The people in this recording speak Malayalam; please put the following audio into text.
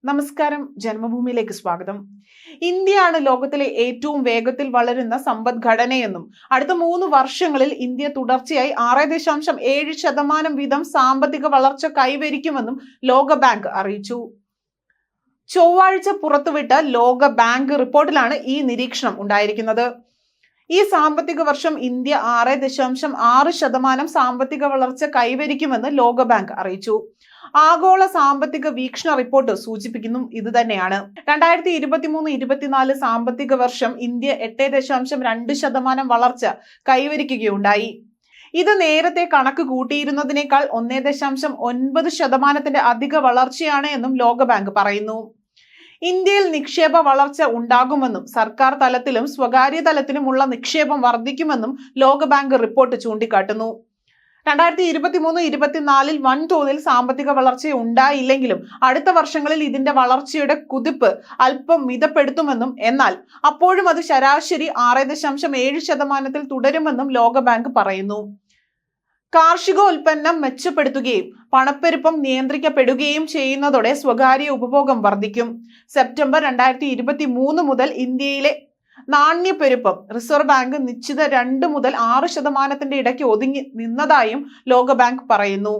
നമസ്കാരം, ജന്മഭൂമിയിലേക്ക് സ്വാഗതം. ഇന്ത്യയാണ് ലോകത്തിലെ ഏറ്റവും വേഗത്തിൽ വളരുന്ന സമ്പദ്ഘടനയെന്നും അടുത്ത 3 വർഷങ്ങളിൽ ഇന്ത്യ തുടർച്ചയായി 6.7% വീതം സാമ്പത്തിക വളർച്ച കൈവരിക്കുമെന്നും ലോകബാങ്ക് അറിയിച്ചു. ചൊവ്വാഴ്ച പുറത്തുവിട്ട ലോക ബാങ്ക് റിപ്പോർട്ടിലാണ് ഈ നിരീക്ഷണം ഉണ്ടായിരിക്കുന്നത്. ഈ സാമ്പത്തിക വർഷം ഇന്ത്യ 6.6% സാമ്പത്തിക വളർച്ച കൈവരിക്കുമെന്ന് ലോകബാങ്ക് അറിയിച്ചു. ആഗോള സാമ്പത്തിക വീക്ഷണ റിപ്പോർട്ട് സൂചിപ്പിക്കുന്നു ഇത് തന്നെയാണ്. 2023-24 സാമ്പത്തിക വർഷം ഇന്ത്യ 8.2% വളർച്ച കൈവരിക്കുകയുണ്ടായി. ഇത് നേരത്തെ കണക്ക് കൂട്ടിയിരുന്നതിനേക്കാൾ 1.9% അധിക വളർച്ചയാണ് എന്നും ലോകബാങ്ക് പറയുന്നു. ഇന്ത്യയിൽ നിക്ഷേപ വളർച്ച ഉണ്ടാകുമെന്നും സർക്കാർ തലത്തിലും സ്വകാര്യ തലത്തിലുമുള്ള നിക്ഷേപം വർദ്ധിക്കുമെന്നും ലോകബാങ്ക് റിപ്പോർട്ട് ചൂണ്ടിക്കാട്ടുന്നു. 2023-24 വൻതോതിൽ സാമ്പത്തിക വളർച്ച ഉണ്ടായില്ലെങ്കിലും അടുത്ത വർഷങ്ങളിൽ ഇതിന്റെ വളർച്ചയുടെ കുതിപ്പ് അല്പം മിതപ്പെടുത്തുമെന്നും എന്നാൽ അപ്പോഴും അത് ശരാശരി 6.7% തുടരുമെന്നും ലോകബാങ്ക് പറയുന്നു. കാർഷികോൽപ്പന്നം മെച്ചപ്പെടുത്തുകയും പണപ്പെരുപ്പം നിയന്ത്രിക്കപ്പെടുകയും ചെയ്യുന്നതോടെ സ്വകാര്യ ഉപഭോഗം വർദ്ധിക്കും. സെപ്റ്റംബർ 2023 മുതൽ ഇന്ത്യയിലെ നാണ്യപ്പെരുപ്പം റിസർവ് ബാങ്ക് നിശ്ചിത 2 മുതൽ 6% ഇടയ്ക്ക് ഒതുങ്ങി നിന്നതായും ലോകബാങ്ക് പറയുന്നു.